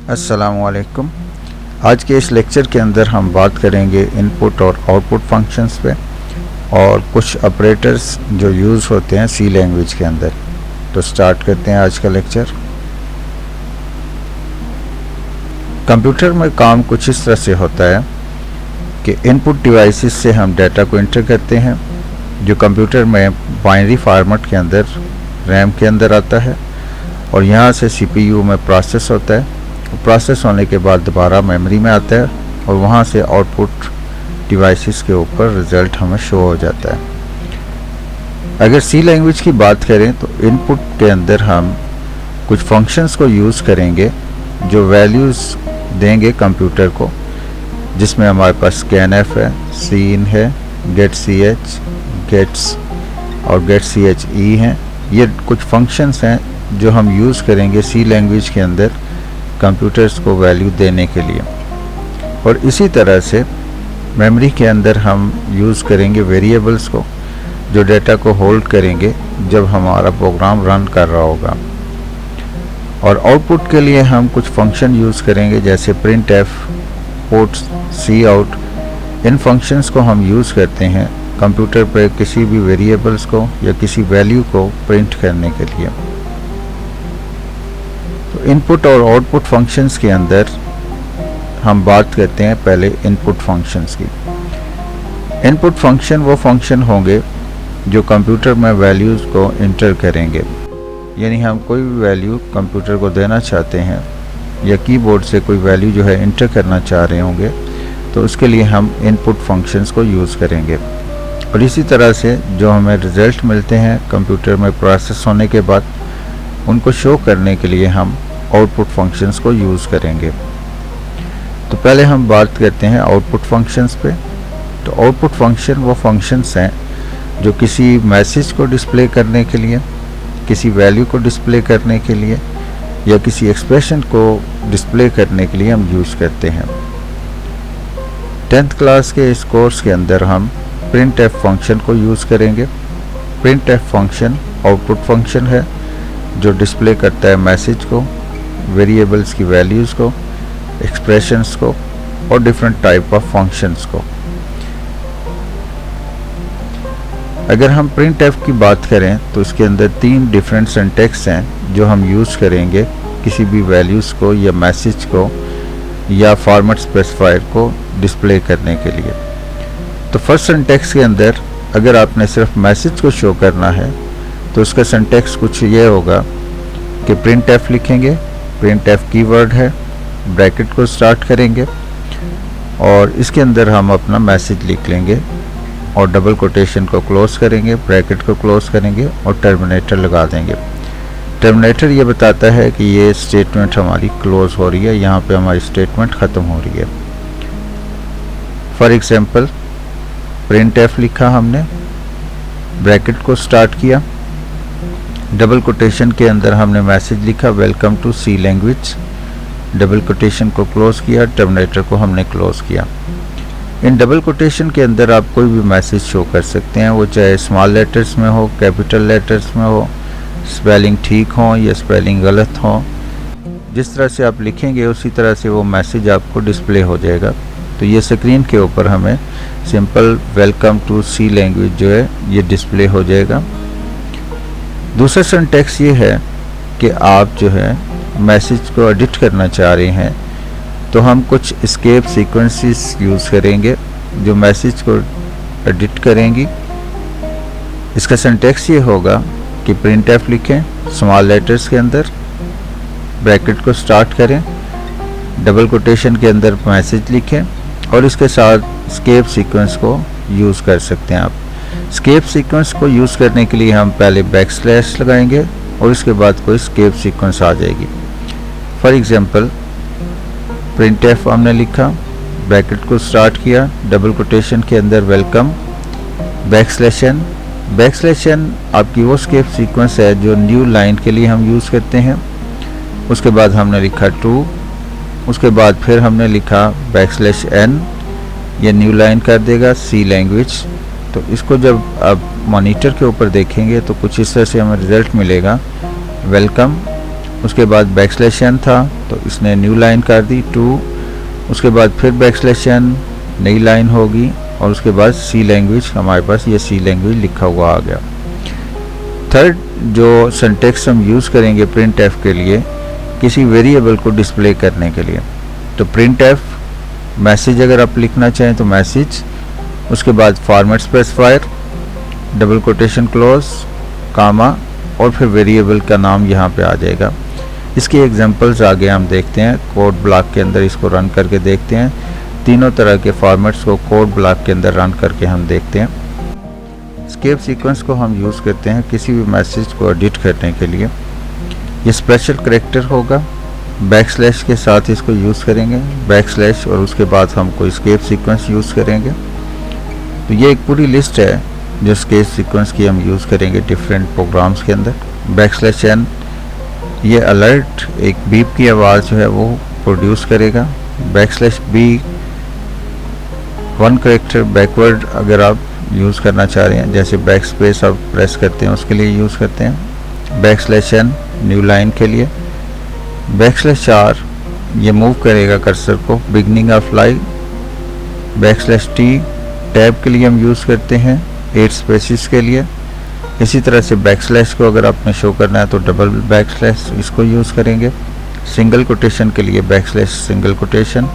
अस्सलामुअलैकुम। आज के इस लेक्चर के अंदर हम बात करेंगे इनपुट और आउटपुट फंक्शंस पे और कुछ ऑपरेटर्स जो यूज़ होते हैं सी लैंग्वेज के अंदर। तो स्टार्ट करते हैं आज का लेक्चर। कंप्यूटर में काम कुछ इस तरह से होता है कि इनपुट डिवाइसेस से हम डाटा को इंटर करते हैं जो कंप्यूटर में बाइनरी फॉर्मेट के अंदर रैम के अंदर आता है और यहाँ से सीपीयू में प्रोसेस होता है। प्रोसेस होने के बाद दोबारा मेमोरी में आता है और वहाँ से आउटपुट डिवाइसेस के ऊपर रिज़ल्ट हमें शो हो जाता है। अगर सी लैंग्वेज की बात करें तो इनपुट के अंदर हम कुछ फंक्शंस को यूज़ करेंगे जो वैल्यूज़ देंगे कंप्यूटर को, जिसमें हमारे पास scanf है, scene है, getch, gets और getche हैं। ये कुछ फंक्शंस हैं जो हम यूज़ करेंगे सी लैंग्वेज के अंदर कंप्यूटर्स को वैल्यू देने के लिए। और इसी तरह से मेमोरी के अंदर हम यूज़ करेंगे वेरिएबल्स को जो डेटा को होल्ड करेंगे जब हमारा प्रोग्राम रन कर रहा होगा। और आउटपुट के लिए हम कुछ फंक्शन यूज़ करेंगे जैसे printf, puts, cout। इन फंक्शंस को हम यूज़ करते हैं कंप्यूटर पर किसी भी वेरिएबल्स को या किसी वैल्यू को प्रिंट करने के लिए। तो इनपुट और आउटपुट फंक्शंस के अंदर हम बात करते हैं पहले इनपुट फंक्शंस की। इनपुट फंक्शन वो फंक्शन होंगे जो कंप्यूटर में वैल्यूज़ को इंटर करेंगे, यानी हम कोई भी वैल्यू कंप्यूटर को देना चाहते हैं या कीबोर्ड से कोई वैल्यू जो है इंटर करना चाह रहे होंगे तो उसके लिए हम इनपुट फंक्शंस को यूज़ करेंगे। और इसी तरह से जो हमें रिज़ल्ट मिलते हैं कंप्यूटर में प्रोसेस होने के बाद उनको शो करने के लिए हम आउटपुट फंक्शंस को यूज़ करेंगे। तो पहले हम बात करते हैं आउटपुट फंक्शंस पे। तो आउटपुट फंक्शन वो फंक्शंस हैं जो किसी मैसेज को डिस्प्ले करने के लिए, किसी वैल्यू को डिस्प्ले करने के लिए या किसी एक्सप्रेशन को डिस्प्ले करने के लिए हम यूज़ करते हैं। 10th क्लास के इस कोर्स के अंदर हम printf फंक्शन को यूज़ करेंगे। printf फंक्शन आउटपुट फंक्शन है जो डिस्प्ले करता है मैसेज को, वेरिएबल्स की वैल्यूज़ को, एक्सप्रेशंस को और डिफरेंट टाइप ऑफ फंक्शंस को। अगर हम printf की बात करें तो इसके अंदर 3 डिफरेंट सिंटैक्स हैं जो हम यूज़ करेंगे किसी भी वैल्यूज़ को या मैसेज को या फॉर्मेट स्पेसिफायर को डिस्प्ले करने के लिए। तो फर्स्ट सिंटैक्स के अंदर अगर आपने सिर्फ मैसेज को शो करना है तो उसका सिंटैक्स कुछ ये होगा कि printf लिखेंगे, printf कीवर्ड है, ब्रैकेट को स्टार्ट करेंगे और इसके अंदर हम अपना मैसेज लिख लेंगे और डबल कोटेशन को क्लोज करेंगे, ब्रैकेट को क्लोज करेंगे और टर्मिनेटर लगा देंगे। टर्मिनेटर ये बताता है कि ये स्टेटमेंट हमारी क्लोज हो रही है, यहाँ पे हमारी स्टेटमेंट ख़त्म हो रही है। फॉर एग्जांपल printf लिखा हमने, ब्रैकेट को स्टार्ट किया, डबल कोटेशन के अंदर हमने मैसेज लिखा welcome to C language, double quotation को क्लोज किया, टर्मिनेटर को हमने क्लोज किया। इन डबल कोटेशन के अंदर आप कोई भी मैसेज शो कर सकते हैं, वो चाहे स्मॉल लेटर्स में हो, कैपिटल लेटर्स में हो, स्पेलिंग ठीक हो या स्पेलिंग गलत हो। जिस तरह से आप लिखेंगे उसी तरह से वो मैसेज आपको डिस्प्ले हो जाएगा। तो ये स्क्रीन के ऊपर हमें simple welcome to C language जो है ये डिस्प्ले हो जाएगा। दूसरा सिंटैक्स ये है कि आप जो है मैसेज को एडिट करना चाह रहे हैं तो हम कुछ एस्केप सीक्वेंसेस यूज़ करेंगे जो मैसेज को एडिट करेंगी। इसका सिंटैक्स ये होगा कि printf लिखें स्मॉल लेटर्स के अंदर, ब्रैकेट को स्टार्ट करें, डबल कोटेशन के अंदर मैसेज लिखें और इसके साथ एस्केप सीक्वेंस को यूज़ कर सकते हैं आप। एस्केप सीक्वेंस को यूज़ करने के लिए हम पहले बैकस्लैश लगाएंगे और इसके बाद कोई एस्केप सीक्वेंस आ जाएगी। फॉर एग्जांपल printf हमने लिखा, ब्रैकेट को स्टार्ट किया, डबल कोटेशन के अंदर वेलकम, बैकस्लैश n आपकी वो एस्केप सीक्वेंस है जो न्यू लाइन के लिए हम यूज़ करते हैं। उसके बाद हमने लिखा ट्रू, उसके बाद फिर हमने लिखा n, ये न्यू लाइन कर देगा सी लैंग्वेज। तो इसको जब आप मॉनिटर के ऊपर देखेंगे तो कुछ इस तरह से हमें रिज़ल्ट मिलेगा वेलकम उसके बाद बैकस्लैश n था तो इसने न्यू लाइन कर दी 2, उसके बाद फिर बैकस्लैश n, नई लाइन होगी और उसके बाद सी लैंग्वेज, हमारे पास ये सी लैंग्वेज लिखा हुआ आ गया। थर्ड जो सिंटैक्स हम यूज़ करेंगे प्रिंट एफ के लिए, किसी वेरिएबल को डिस्प्ले करने के लिए, तो प्रिंट एफ मैसेज अगर आप लिखना चाहें तो मैसेज, उसके बाद format specifier, double quotation close, comma और फिर वेरिएबल का नाम यहाँ पे आ जाएगा। इसके एग्जांपल्स आगे हम देखते हैं, कोड ब्लॉक के अंदर इसको रन करके देखते हैं। तीनों तरह के फॉर्मेट्स को कोड ब्लॉक के अंदर रन करके हम देखते हैं। एस्केप सीक्वेंस को हम यूज़ करते हैं किसी भी मैसेज को एडिट करने के लिए। ये स्पेशल करैक्टर होगा, बैकस्लैश के साथ इसको यूज़ करेंगे, बैकस्लैश और उसके बाद हम कोई एस्केप सीक्वेंस यूज़ करेंगे। तो ये एक पूरी लिस्ट है जो एस्केप सीक्वेंस की हम यूज़ करेंगे डिफरेंट प्रोग्राम्स के अंदर। बैकस्लैश n ये अलर्ट एक बीप की आवाज़ जो है वो प्रोड्यूस करेगा। बैकस्लैश b 1 करैक्टर बैकवर्ड अगर आप यूज़ करना चाह रहे हैं, जैसे बैक स्पेस आप प्रेस करते हैं उसके लिए यूज़ करते हैं। बैकस्लैश n न्यू लाइन के लिए। बैकस्लैश r ये मूव करेगा कर्सर को beginning of line. Backslash t tab के लिए हम यूज़ करते हैं 8 स्पेसिस के लिए। इसी तरह से बैकस्लैश को अगर आपने शो करना है तो डबल बैकस्लैश इसको यूज़ करेंगे। सिंगल कोटेशन के लिए बैकस्लैश सिंगल कोटेशन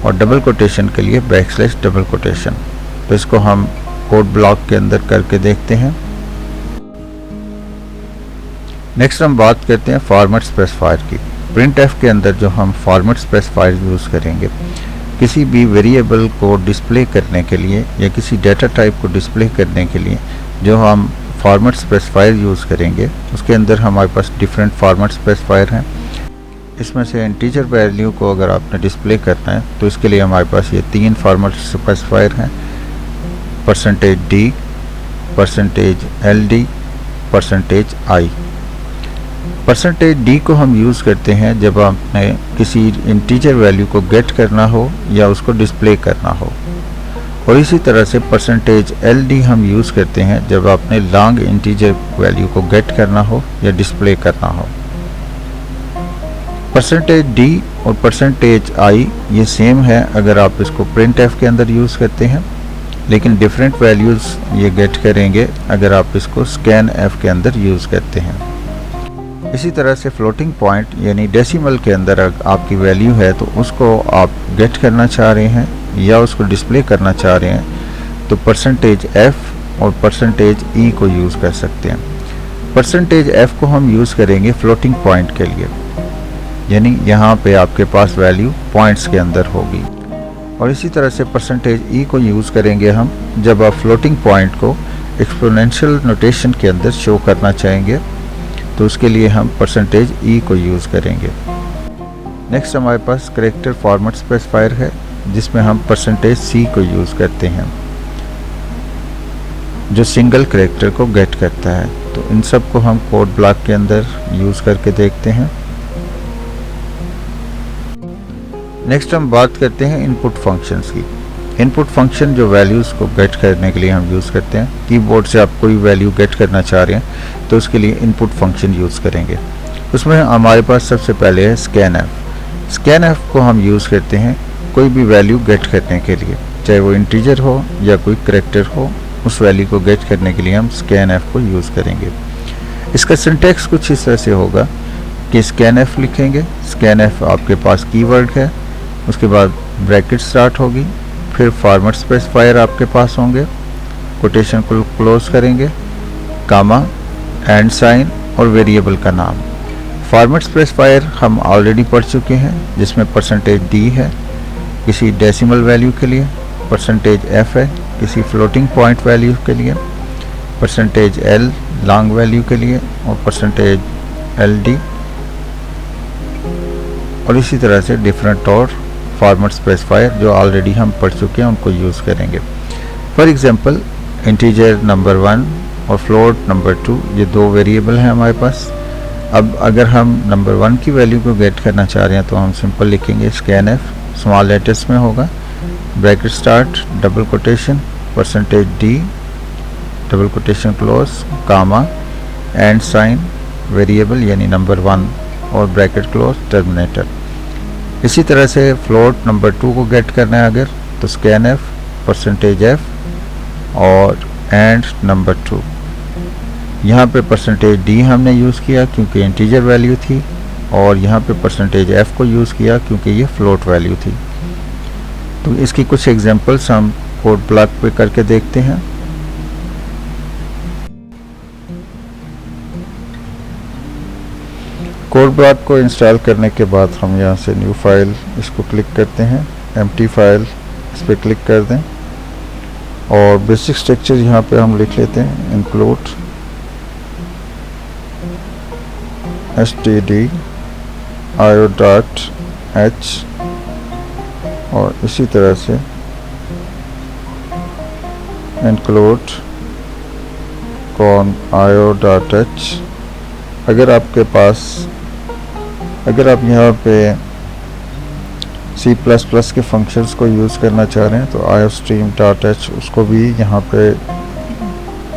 और डबल कोटेशन के लिए बैकस्लैश डबल कोटेशन। तो इसको हम कोड ब्लॉक के अंदर करके देखते हैं। नेक्स्ट हम बात करते हैं फॉर्मेट स्पेसिफायर की। प्रिंट एफ के अंदर जो हम फॉर्मेट स्पेसिफायर यूज़ करेंगे किसी भी वेरिएबल को डिस्प्ले करने के लिए या किसी डेटा टाइप को डिस्प्ले करने के लिए, जो हम फॉर्मेट स्पेसिफायर यूज़ करेंगे उसके अंदर हमारे पास डिफरेंट फॉर्मेट स्पेसिफायर हैं। इसमें से इंटीजर वैल्यू को अगर आपने डिस्प्ले करना है तो इसके लिए हमारे पास ये 3 फॉर्मेट स्पेसिफायर हैं, %d, %ld, %i। %d को हम यूज़ करते हैं जब आपने किसी इंटीजर वैल्यू को गेट करना हो या उसको डिस्प्ले करना हो, और इसी तरह से %ld हम यूज़ करते हैं जब आपने लॉन्ग इंटीजर वैल्यू को गेट करना हो या डिस्प्ले करना हो। %d और %i ये सेम है अगर आप इसको प्रिंट एफ के अंदर यूज़ करते हैं, लेकिन डिफरेंट वैल्यूज़ ये गेट करेंगे अगर आप इसको स्कैन एफ के अंदर यूज़ करते हैं। इसी तरह से फ्लोटिंग पॉइंट यानी डेसिमल के अंदर आपकी वैल्यू है तो उसको आप गेट करना चाह रहे हैं या उसको डिस्प्ले करना चाह रहे हैं तो %f और %e को यूज़ कर सकते हैं। %f को हम यूज़ करेंगे फ्लोटिंग पॉइंट के लिए, यानी यहाँ पे आपके पास वैल्यू पॉइंट्स के अंदर होगी। और इसी तरह से %e को यूज़ करेंगे हम जब आप फ्लोटिंग पॉइंट को एक्सपोनेंशियल नोटेशन के अंदर शो करना चाहेंगे तो उसके लिए हम %e को यूज़ करेंगे। नेक्स्ट हमारे पास करैक्टर फॉर्मेट स्पेसिफायर है जिसमें हम %c को यूज़ करते हैं जो सिंगल करैक्टर को गेट करता है। तो इन सब को हम कोड ब्लॉक के अंदर यूज़ करके देखते हैं। नेक्स्ट हम बात करते हैं इनपुट फंक्शंस की। इनपुट फंक्शन जो वैल्यूज़ को गेट करने के लिए हम यूज़ करते हैं, कीबोर्ड से आप कोई वैल्यू गेट करना चाह रहे हैं तो उसके लिए इनपुट फंक्शन यूज़ करेंगे। उसमें हमारे पास सबसे पहले है स्कैन एफ। स्कैन एफ को हम यूज़ करते हैं कोई भी वैल्यू गेट करने के लिए, चाहे वो इंटीजर हो या कोई करैक्टर हो, उस वैल्यू को गेट करने के लिए हम स्कैन एफ को यूज़ करेंगे। इसका सिंटैक्स कुछ इस तरह से होगा कि स्कैन एफ लिखेंगे, स्कैन एफ आपके पास कीवर्ड है, उसके बाद ब्रैकेट स्टार्ट होगी, फिर फॉर्मेट स्पेसिफायर आपके पास होंगे, कोटेशन को क्लोज करेंगे, कामा, एंड साइन और वेरिएबल का नाम। फॉर्मेट स्पेसिफायर हम ऑलरेडी पढ़ चुके हैं जिसमें %d है किसी डेसिमल वैल्यू के लिए, %f है किसी फ्लोटिंग पॉइंट वैल्यू के लिए, %l लॉन्ग वैल्यू के लिए और %ld, और इसी तरह से डिफरेंट और फॉर्मेट स्पेसिफायर जो ऑलरेडी हम पढ़ चुके हैं उनको यूज़ करेंगे। फॉर एग्जांपल इंटीजर नंबर 1 और फ्लोट नंबर 2 ये 2 वेरिएबल हैं हमारे पास। अब अगर हम नंबर 1 की वैल्यू को गेट करना चाह रहे हैं तो हम सिंपल लिखेंगे स्कैन एफ, स्मॉल लेटर्स में होगा, bracket start, double quotation, %d, double quotation close, comma, and sign, variable यानी नंबर 1 और ब्रैकेट क्लोज टर्मिनेटर। इसी तरह से फ्लोट नंबर 2 को गेट करना है अगर, तो scanf %f और एंड नंबर 2। यहाँ पे %d हमने यूज़ किया क्योंकि इंटीजर वैल्यू थी, और यहाँ पे %f को यूज़ किया क्योंकि ये फ्लोट वैल्यू थी। तो इसकी कुछ एग्जांपल्स हम कोड ब्लॉक पे करके देखते हैं। कोड ब्लॉक को इंस्टॉल करने के बाद हम यहाँ से न्यू फाइल इसको क्लिक करते हैं, एम्प्टी फाइल इस पर क्लिक कर दें, और बेसिक स्ट्रक्चर यहाँ पे हम लिख लेते हैं इंक्लूड std io.h, और इसी तरह से include con io.h। अगर आपके पास, अगर आप यहाँ पे C++ के फंक्शंस को यूज़ करना चाह रहे हैं तो iostream.h उसको भी यहाँ पे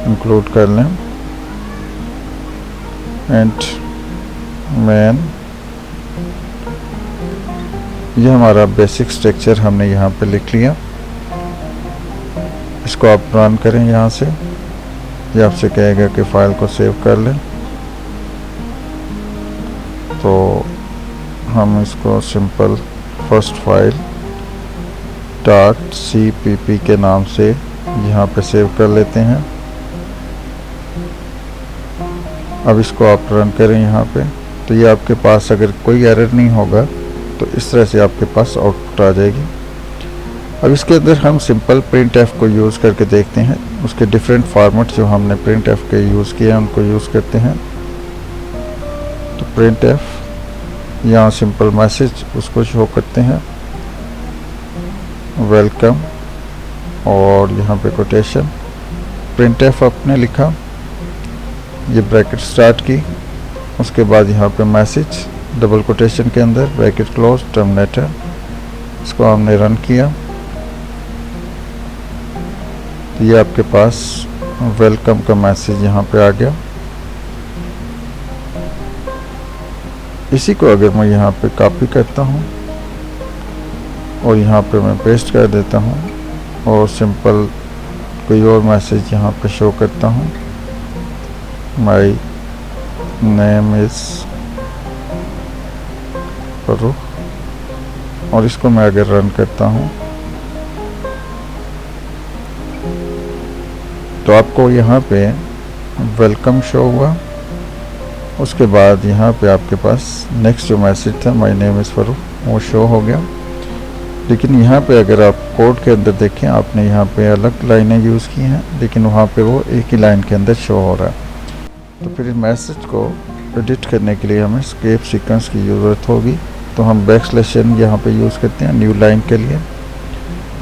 इंक्लूड कर लें। एंड मैन, ये हमारा बेसिक स्ट्रक्चर हमने यहाँ पे लिख लिया। इसको आप रन करें यहाँ से, ये आपसे कहेगा कि फ़ाइल को सेव कर लें, तो हम इसको सिंपल फर्स्ट फाइल .cpp के नाम से यहाँ पे सेव कर लेते हैं। अब इसको आप रन करें यहाँ पे, तो ये आपके पास अगर कोई एरर नहीं होगा तो इस तरह से आपके पास आउटपुट आ जाएगी। अब इसके अंदर हम सिंपल printf को यूज़ करके देखते हैं, उसके डिफरेंट फॉर्मेट जो हमने printf के यूज़ किए हैं उनको यूज़ करते हैं। तो printf यहाँ सिंपल मैसेज उसको शो करते हैं, वेलकम, और यहाँ पे कोटेशन printf आपने लिखा, ये ब्रैकेट स्टार्ट की, उसके बाद यहाँ पे मैसेज डबल कोटेशन के अंदर ब्रैकेट क्लोज टर्मिनेटर, इसको हमने रन किया, तो ये आपके पास वेलकम का मैसेज यहाँ पे आ गया। इसी को अगर मैं यहाँ पे कॉपी करता हूँ और यहाँ पे मैं पेस्ट कर देता हूँ और सिंपल कोई और मैसेज यहाँ पे शो करता हूँ, माई नेम इज़ फारूक, और इसको मैं अगर रन करता हूँ तो आपको यहाँ पे वेलकम शो हुआ। उसके बाद यहाँ पे आपके पास नेक्स्ट जो मैसेज था माय नेम इज़ फारूक वो शो हो गया। लेकिन यहाँ पे अगर आप कोड के अंदर देखें, आपने यहाँ पे अलग लाइनें यूज़ की हैं, लेकिन वहाँ पे वो एक ही लाइन के अंदर शो हो रहा है। तो फिर इस मैसेज को एडिट करने के लिए हमें एस्केप सीक्वेंस की ज़रूरत होगी, तो हम बैकस्लैश n यहाँ पे यूज़ करते हैं न्यू लाइन के लिए।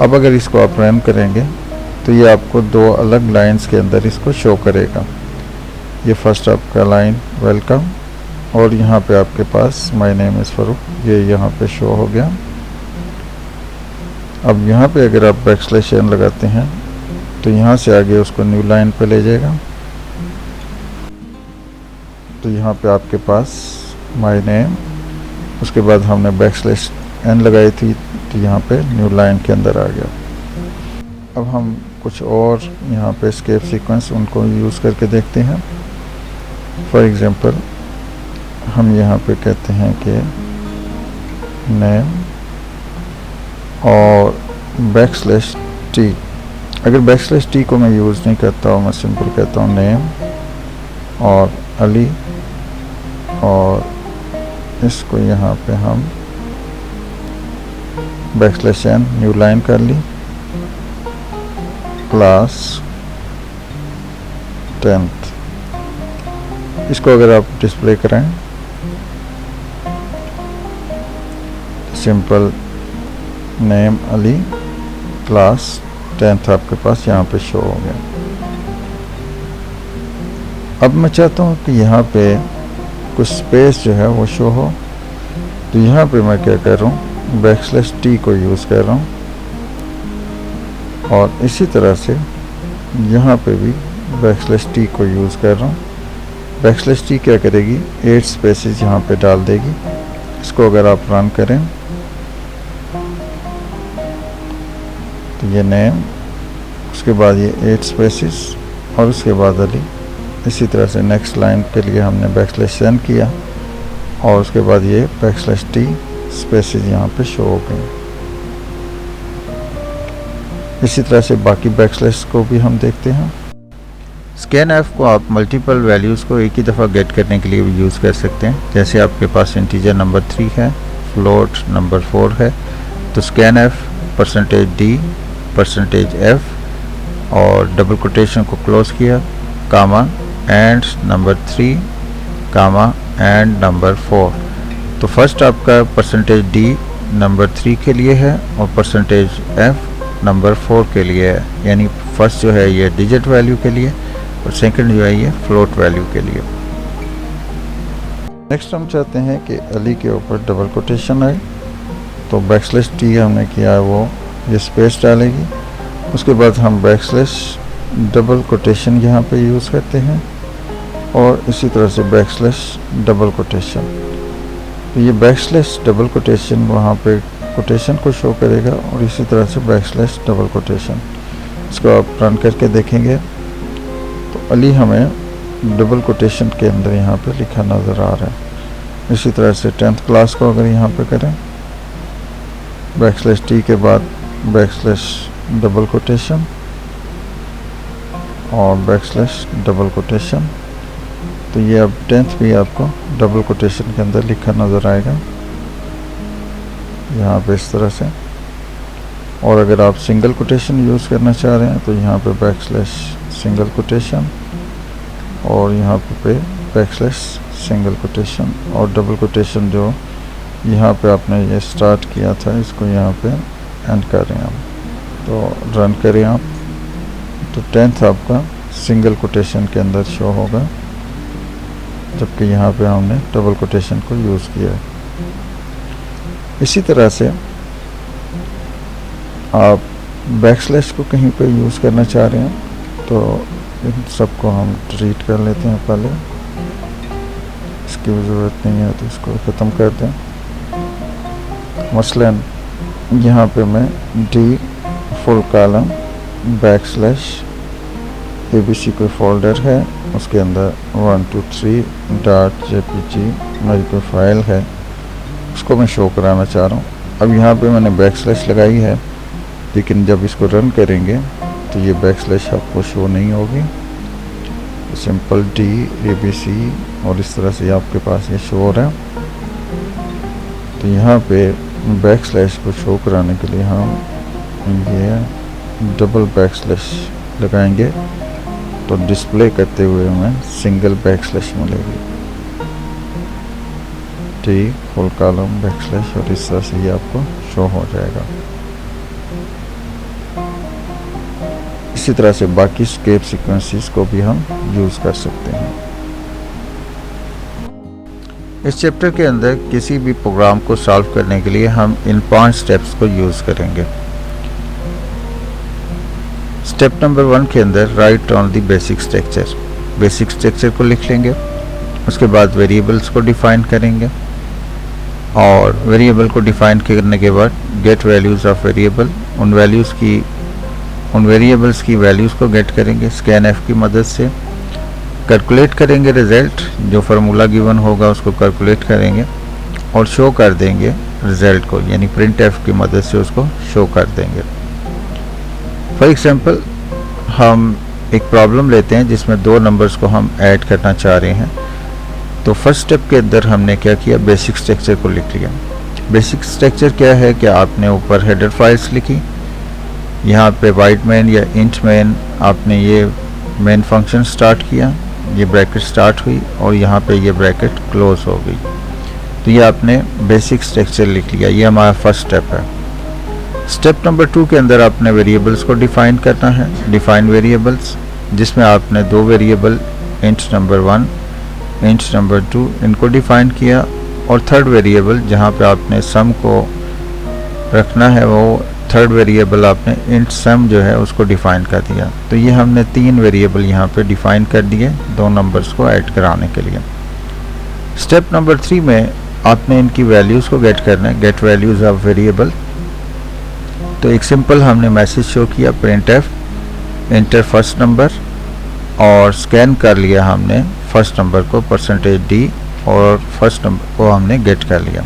अब अगर इसको आप रन करेंगे तो ये आपको दो अलग लाइंस के अंदर इसको शो करेगा। ये फर्स्ट आपका लाइन वेलकम, और यहाँ पे आपके पास माय नेम इज़ फारूक, ये यहाँ पे शो हो गया। अब यहाँ पे अगर आप बैकस्लैश n लगाते हैं तो यहाँ से आगे उसको न्यू लाइन पे ले जाएगा। तो यहाँ पे आपके पास माय नेम, उसके बाद हमने बैकस्लैश n लगाई थी तो यहाँ पे न्यू लाइन के अंदर आ गया। अब हम कुछ और यहाँ पे एस्केप सीक्वेंस उनको यूज़ करके देखते हैं। फॉर एग्जांपल हम यहाँ पे कहते हैं कि नेम और बैकस्लैश t, अगर बैकस्लैश t को मैं यूज़ नहीं करता हूँ, मैं सिंपल कहता हूँ नेम और अली, और इसको यहाँ पे हम बैकस्लैश n न्यू लाइन कर ली, क्लास 10th। इसको अगर आप डिस्प्ले करें, simple name Ali class 10th आपके पास यहाँ पे शो हो गया। अब मैं चाहता हूँ कि यहाँ पे कुछ स्पेस जो है वो शो हो, तो यहाँ पे मैं क्या कर रहा हूँ, बैकस्लैश t को यूज़ कर रहा हूँ, और इसी तरह से यहाँ पे भी बैकस्लैश t को यूज़ कर रहा हूँ। बैकस्लैश टी क्या करेगी, 8 स्पेसेस यहाँ पे डाल देगी। इसको अगर आप रन करें तो ये नेम, उसके बाद ये 8 स्पेसेस और उसके बाद अली। इसी तरह से नेक्स्ट लाइन के लिए हमने बैकस्लैश एन किया और उसके बाद ये बैकस्लैश टी स्पेसेस यहाँ पे शो हो गई। इसी तरह से बाकी बैकस्लैश को भी हम देखते हैं। स्कैन एफ को आप मल्टीपल वैल्यूज़ को एक ही दफ़ा गेट करने के लिए भी यूज़ कर सकते हैं। जैसे आपके पास इंटीजर नंबर 3 है, फ्लोट नंबर 4 है, तो स्कैन एफ %d %f और डबल कोटेशन को क्लोज किया, comma and number 3 comma and number 4। तो फर्स्ट आपका %d नंबर 3 के लिए है और %f नंबर 4 के लिए है, यानी फर्स्ट जो है ये डिजिट वैल्यू के लिए और सेकंड जो है ये फ्लोट वैल्यू के लिए। नेक्स्ट हम चाहते हैं कि अली के ऊपर डबल कोटेशन आए, तो बैकस्लैश टी हमने किया है वो ये स्पेस डालेगी। उसके बाद हम बैकस्लैश डबल कोटेशन यहाँ पे यूज़ करते हैं और इसी तरह से बैकस्लैश डबल कोटेशन। तो ये बैकस्लैश डबल कोटेशन वहाँ पे कोटेशन को शो करेगा और इसी तरह से बैकस्लैश डबल कोटेशन। इसको आप रन करके देखेंगे तो अली हमें डबल कोटेशन के अंदर यहाँ पे लिखा नज़र आ रहा है। इसी तरह से 10th क्लास को अगर यहाँ पे करें, बैकस्लैश टी के बाद बैकस्लैश डबल कोटेशन और बैकस्लैश डबल कोटेशन, तो ये अब 10th भी आपको डबल कोटेशन के अंदर लिखा नज़र आएगा यहाँ पे इस तरह से। और अगर आप सिंगल कोटेशन यूज़ करना चाह रहे हैं तो यहाँ पे बैकस्लैश सिंगल कोटेशन और यहाँ पे बैकस्लैश सिंगल कोटेशन और डबल कोटेशन जो यहाँ पे आपने ये स्टार्ट किया था इसको यहाँ पे एंड कर रहे हैं आप। तो रन करें आप, तो 10th आपका सिंगल कोटेशन के अंदर शो होगा, जबकि यहाँ पे हमने डबल कोटेशन को यूज़ किया है। इसी तरह से आप बैकस्लैश को कहीं पे यूज़ करना चाह रहे हैं तो इन सबको हम डिलीट कर लेते हैं पहले, इसकी भी ज़रूरत नहीं है तो इसको ख़त्म कर दें। मसलन यहाँ पे मैं D full column backslash abc कोई फोल्डर है, उसके अंदर 123.jpg मेरी कोई फाइल है, उसको मैं शो कराना चाह रहा हूँ। अब यहाँ पे मैंने बैकस्लैश लगाई है, लेकिन जब इसको रन करेंगे तो ये बैकस्लैश आपको शो नहीं होगी। तो सिंपल डी abc और इस तरह से आपके पास ये शो हो रहा है। तो यहाँ पे बैकस्लैश को शो कराने के लिए हम ये डबल बैकस्लैश लगाएंगे, तो डिस्प्ले करते हुए हमें सिंगल बैकस्लैश मिलेगी। टी फुल कॉलम बैकस्लैश और इस तरह से ये आपको शो हो जाएगा। इसी तरह से बाकी स्केप सीक्वेंसेस को भी हम यूज़ कर सकते हैं। इस चैप्टर के अंदर किसी भी प्रोग्राम को सॉल्व करने के लिए हम इन 5 स्टेप्स को यूज़ करेंगे। स्टेप नंबर 1 के अंदर right on the basic structure को लिख लेंगे। उसके बाद वेरिएबल्स को डिफाइन करेंगे और वेरिएबल को डिफाइन करने के बाद गेट वैल्यूज़ ऑफ वेरिएबल, उन वेरिएबल्स की वैल्यूज़ को गेट करेंगे स्कैन एफ की मदद से। कैलकुलेट करेंगे रिज़ल्ट, जो फार्मूला गिवन होगा उसको कैलकुलेट करेंगे और शो कर देंगे रिज़ल्ट को, यानी प्रिंट एफ की मदद से उसको शो कर देंगे। फॉर एग्जांपल हम एक प्रॉब्लम लेते हैं जिसमें 2 नंबर्स को हम ऐड करना चाह रहे हैं। तो फर्स्ट स्टेप के अंदर हमने क्या किया, बेसिक स्ट्रक्चर को लिख लिया। बेसिक स्ट्रक्चर क्या है कि आपने ऊपर हेडर फाइल्स लिखी, यहाँ पे वाइड मेन या इंट मेन आपने ये मेन फंक्शन स्टार्ट किया, ये ब्रैकेट स्टार्ट हुई और यहाँ पे ये ब्रैकेट क्लोज हो गई। तो ये आपने बेसिक स्ट्रक्चर लिख लिया, ये हमारा फर्स्ट स्टेप है। स्टेप नंबर 2 के अंदर आपने वेरिएबल्स को डिफाइन करना है, डिफाइन वेरिएबल्स, जिसमें आपने 2 variable int number 1 int number 2 इनको डिफाइन किया और थर्ड वेरिएबल जहाँ पे आपने सम को रखना है वो थर्ड वेरिएबल आपने इंट सम जो है उसको डिफाइन कर दिया। तो ये हमने 3 वेरिएबल यहाँ पे डिफाइन कर दिए 2 नंबर्स को ऐड कराने के लिए। स्टेप नंबर 3 में आपने इनकी वैल्यूज़ को गेट करना है, गेट वैल्यूज़ ऑफ वेरिएबल। तो एक सिंपल हमने मैसेज शो किया printf इंटर फर्स्ट नंबर, और स्कैन कर लिया हमने फर्स्ट नंबर को %d, और फर्स्ट नंबर को हमने गेट कर लिया।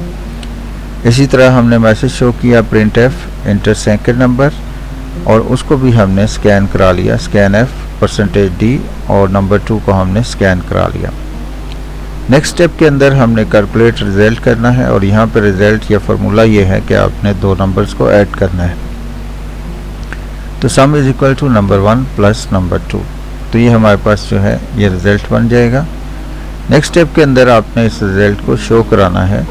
इसी तरह हमने मैसेज शो किया printf इंटर सेकंड नंबर, और उसको भी हमने स्कैन करा लिया scanf %d, और नंबर 2 को हमने स्कैन करा लिया। नेक्स्ट स्टेप के अंदर हमने कैलकुलेट रिजल्ट करना है, और यहाँ पे रिजल्ट या फार्मूला ये है कि आपने 2 नंबर्स को ऐड करना है। तो sum is equal to number 1 plus number 2। तो ये हमारे पास जो है ये रिजल्ट बन जाएगा। नेक्स्ट स्टेप के अंदर आपने इस रिजल्ट को शो कराना है,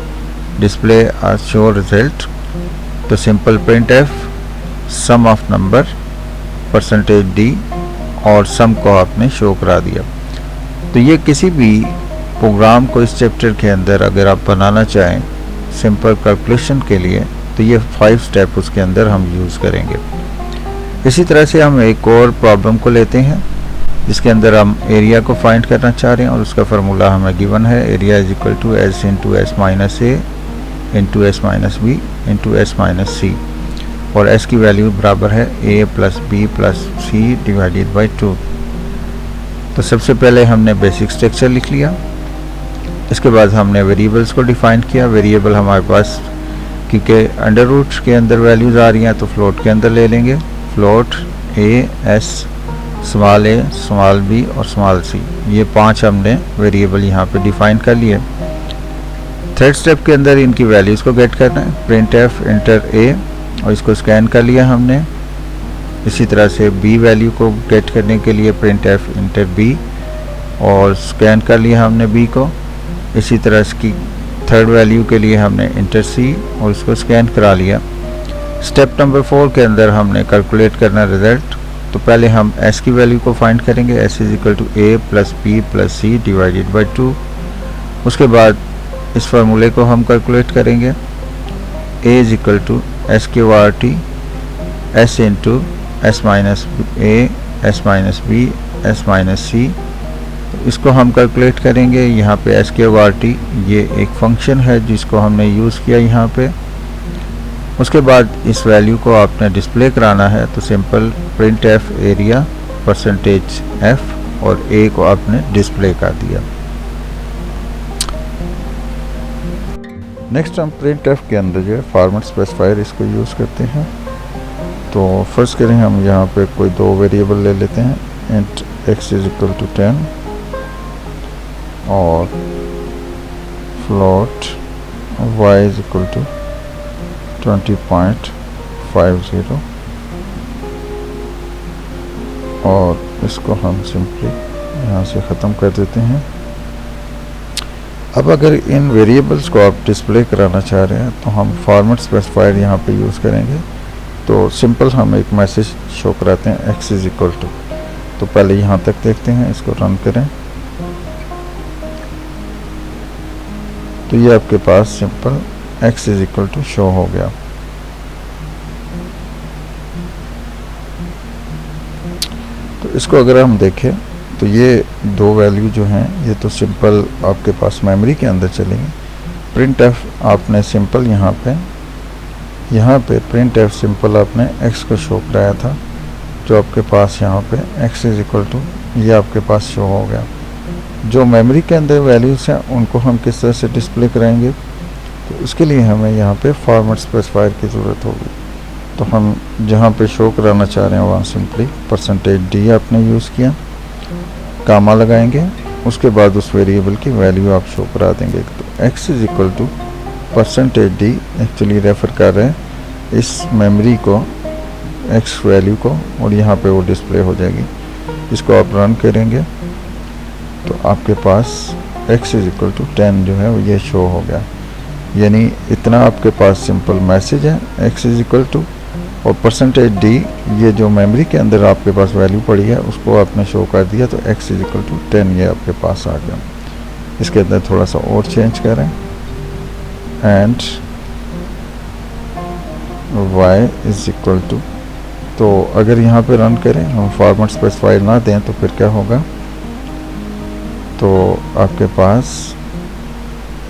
डिस्प्ले आज शो रिजल्ट। तो simple printf sum of number %d, और सम को आपने शो करा दिया। तो ये किसी भी प्रोग्राम को इस चैप्टर के अंदर अगर आप बनाना चाहें सिंपल कैलकुलेशन के लिए, तो ये 5 स्टेप उसके अंदर हम यूज़ करेंगे। इसी तरह से हम एक और प्रॉब्लम को लेते हैं जिसके अंदर हम एरिया को फाइंड करना चाह रहे हैं, और उसका फार्मूला हमें गिवन है, area is equal to s into s minus a into s minus b into s minus c, और s की वैल्यू बराबर है a plus b plus c divided by 2। तो सबसे पहले हमने बेसिक स्ट्रक्चर लिख लिया। इसके बाद हमने वेरिएबल्स को डिफाइन किया। वेरिएबल हमारे पास क्योंकि अंडर रूट के अंदर वैल्यूज़ आ रही हैं तो फ्लोट के अंदर ले लेंगे। Float a, s, small a, small b और स्मॉल c, ये 5 हमने वेरिएबल यहाँ पे डिफाइन कर लिए। थर्ड स्टेप के अंदर इनकी वैल्यूज़ को गेट करना है, printf इंटर a, और इसको स्कैन कर लिया हमने। इसी तरह से b वैल्यू को गेट करने के लिए printf इंटर b, और स्कैन कर लिया हमने b को। इसी तरह इसकी थर्ड वैल्यू के लिए हमने इंटर c, और इसको स्कैन करा लिया। स्टेप नंबर 4 के अंदर हमने कैलकुलेट करना रिजल्ट। तो पहले हम s की वैल्यू को फाइंड करेंगे, s is equal to a plus b plus c divided by 2। उसके बाद इस फार्मूले को हम कैलकुलेट करेंगे, a is equal to s Q R T s into s minus a, s minus b, s minus c। इसको हम calculate करेंगे। यहाँ पे s क्यू आर टी ये एक फंक्शन है जिसको हमने यूज़ किया यहाँ पे। उसके बाद इस वैल्यू को आपने डिस्प्ले कराना है, तो सिंपल printf एरिया %f, और a को आपने डिस्प्ले कर दिया। नेक्स्ट हम printf के अंदर जो है फॉर्मेट स्पेसिफायर इसको यूज़ करते हैं। तो फर्स्ट करें हम यहाँ पे कोई 2 वेरिएबल ले लेते हैं, int x is equal to 10 और float y is equal to 20.50, और इसको हम सिंपली यहाँ से ख़त्म कर देते हैं। अब अगर इन वेरिएबल्स को आप डिस्प्ले कराना चाह रहे हैं तो हम फॉर्मेट स्पेसिफायर यहाँ पे यूज़ करेंगे। तो सिंपल हम एक मैसेज शो कराते हैं x इज इक्वल टू। तो पहले यहाँ तक देखते हैं, इसको रन करें। तो ये आपके पास simple x is equal to show हो गया। तो इसको अगर हम देखें तो ये 2 वैल्यू जो हैं ये तो सिंपल आपके पास मेमोरी के अंदर चलेंगे। printf आपने सिंपल यहाँ पे printf सिंपल आपने x को शो कराया था, जो आपके पास यहाँ पे x इज इक्वल टू ये आपके पास शो हो गया। जो मेमोरी के अंदर वैल्यूज़ हैं उनको हम किस तरह से डिस्प्ले कराएंगे, तो उसके लिए हमें यहाँ पे फॉर्मेट स्पेसिफायर की ज़रूरत होगी। तो हम जहाँ पे शो कराना चाह रहे हैं वहाँ सिंपली %d आपने यूज़ किया, कामा लगाएंगे, उसके बाद उस वेरिएबल की वैल्यू आप शो करा देंगे। तो x is equal to %d actually refer कर रहे हैं इस मेमोरी को, x वैल्यू को, और यहाँ पे वो डिस्प्ले हो जाएगी। इसको आप रन करेंगे तो आपके पास x इज इक्वल टू 10 जो है वो ये शो हो गया। यानी इतना आपके पास सिंपल मैसेज है x इज इक्वल टू, और %d ये जो मेमोरी के अंदर आपके पास वैल्यू पड़ी है उसको आपने शो कर दिया, तो x इज इक्वल टू 10 ये आपके पास आ गया। इसके अंदर थोड़ा सा और चेंज करें, and y is equal to, तो अगर यहाँ पे रन करें, हम फॉर्मेट स्पेसिफाई ना दें तो फिर क्या होगा, तो आपके पास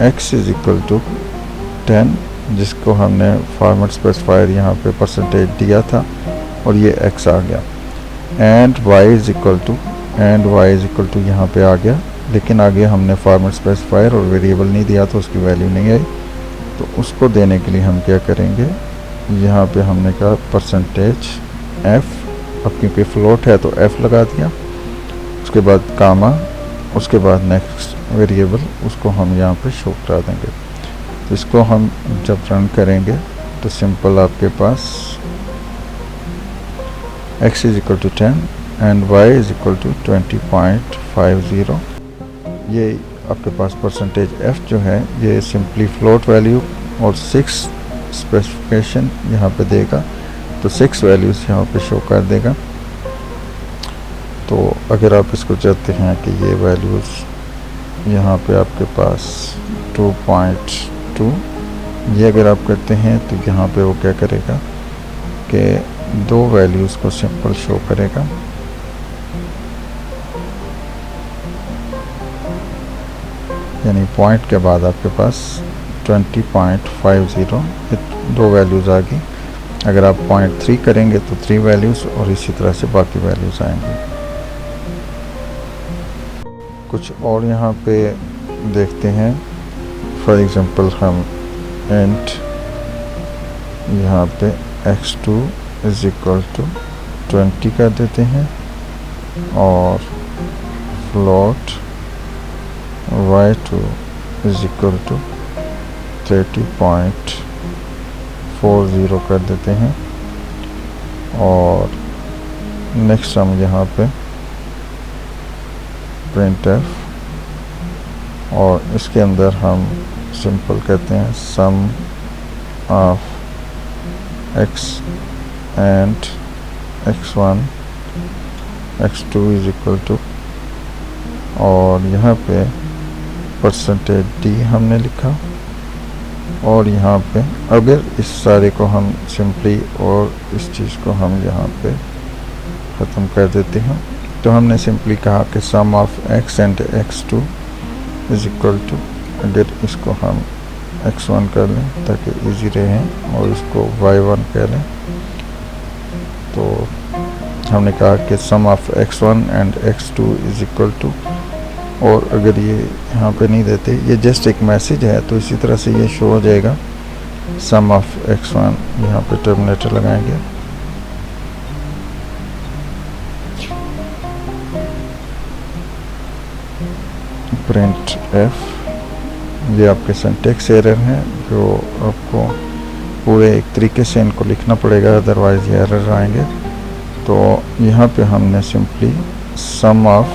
x इज इक्वल टू 10, जिसको हमने फॉर्मेट स्पेसिफायर यहाँ पे परसेंटेज दिया था और ये x आ गया, and y is equal to यहाँ पे आ गया, लेकिन आगे हमने फॉर्मेट स्पेसिफायर और वेरिएबल नहीं दिया तो उसकी वैल्यू नहीं आई। तो उसको देने के लिए हम क्या करेंगे, यहाँ पे हमने कहा परसेंटेज f, अब क्योंकि फ्लोट है तो f लगा दिया, उसके बाद कामा, उसके बाद नेक्स्ट वेरिएबल, उसको हम यहाँ पे शो करा देंगे। तो इसको हम जब रन करेंगे तो सिंपल आपके पास x is equal to 10 and y is equal to 20.50, ये आपके पास परसेंटेज f जो है ये सिंपली फ्लोट वैल्यू और 6 स्पेसिफिकेशन यहाँ पे देगा, तो 6 वैल्यूज़ यहाँ पे शो कर देगा। तो अगर आप इसको चाहते हैं कि ये वैल्यूज़ यहाँ पे आपके पास 2.2, ये अगर आप करते हैं तो यहाँ पे वो क्या करेगा कि 2 वैल्यूज़ को सिंपल शो करेगा, यानी पॉइंट के बाद आपके पास 20.50, 2 वैल्यूज़ आ गई। अगर आप 0.3 करेंगे तो 3 वैल्यूज़ और इसी तरह से बाकी वैल्यूज़ आएंगे। कुछ और यहाँ पे देखते हैं, फॉर एग्ज़ाम्पल हम एंड यहाँ पे x2 इज इक्वल टू 20 कर देते हैं और float y2 is equal to 30.40 कर देते हैं और नेक्स्ट हम यहाँ पे printf, और इसके अंदर हम सिंपल कहते हैं sum of x and x1 x2 is equal to, और यहाँ पे परसेंटेज d हमने लिखा, और यहाँ पे अगर इस सारे को हम सिंपली और इस चीज़ को हम यहाँ पे ख़त्म कर देते हैं, तो हमने सिंपली कहा कि sum of x and x2 is equal to, अगर इसको हम x1 कर लें ताकि इजी रहे और इसको y1 कह लें, तो हमने कहा कि sum of x1 and x2 is equal to, और अगर ये यहाँ पे नहीं देते, ये जस्ट एक मैसेज है तो इसी तरह से ये शो हो जाएगा सम ऑफ x1, यहाँ पे टर्मिनेटर लगाएंगे प्रिंट f, ये आपके सिंटैक्स एरर हैं जो आपको पूरे एक तरीके से इनको लिखना पड़ेगा, अदरवाइज ये एरर आएंगे। तो यहाँ पे हमने simply some of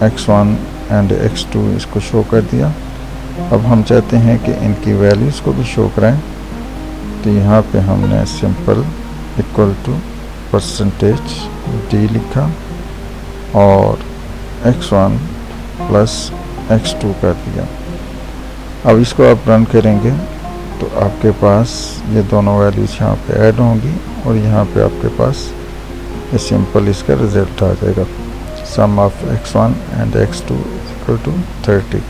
x1 and x2 इसको शो कर दिया। अब हम चाहते हैं कि इनकी वैल्यूज़ को भी शो कराएं, तो यहाँ पे हमने simple equal to percentage d लिखा और x1 प्लस x2 कर दिया। अब इसको आप रन करेंगे तो आपके पास ये दोनों वैल्यूज़ यहाँ पे ऐड होंगी और यहाँ पे आपके पास ये सिंपल इसका रिज़ल्ट आ जाएगा, sum of x1 and x2 equal to 30।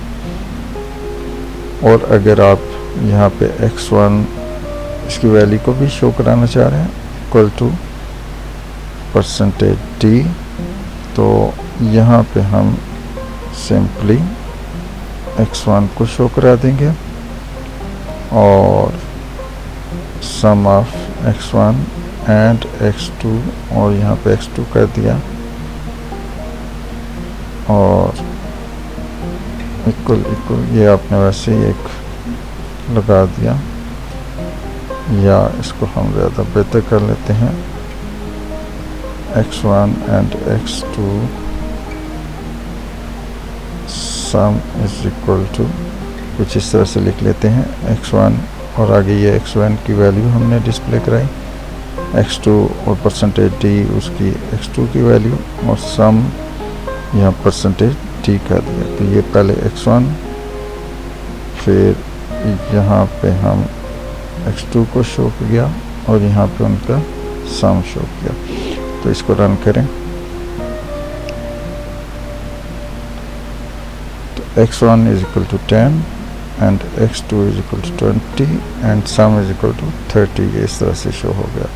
और अगर आप यहाँ पे x1 इसकी वैल्यू को भी शो कराना चाह रहे हैं इक्वल टू परसेंटेज d, तो यहाँ पे हम सिंपली x1 को शो करा देंगे और सम ऑफ x1 एंड x2, और यहाँ पे x2 कर दिया और इक्वल ये आपने वैसे ही एक लगा दिया, या इसको हम ज़्यादा बेहतर कर लेते हैं x1 and x2 sum is equal to, कुछ इस तरह से लिख लेते हैं x1 और आगे ये x1 की वैल्यू हमने डिस्प्ले कराई, x2 और परसेंटेज d उसकी x2 की वैल्यू, और सम यहाँ परसेंटेज d कर दिया। तो ये पहले x1, फिर यहाँ पे हम x2 को शो किया और यहाँ पे उनका सम शो किया। तो इसको रन करें तो x1 is equal to 10 and x2 is equal to 20 and sum is equal to 30। ये इस तरह से शो हो गया।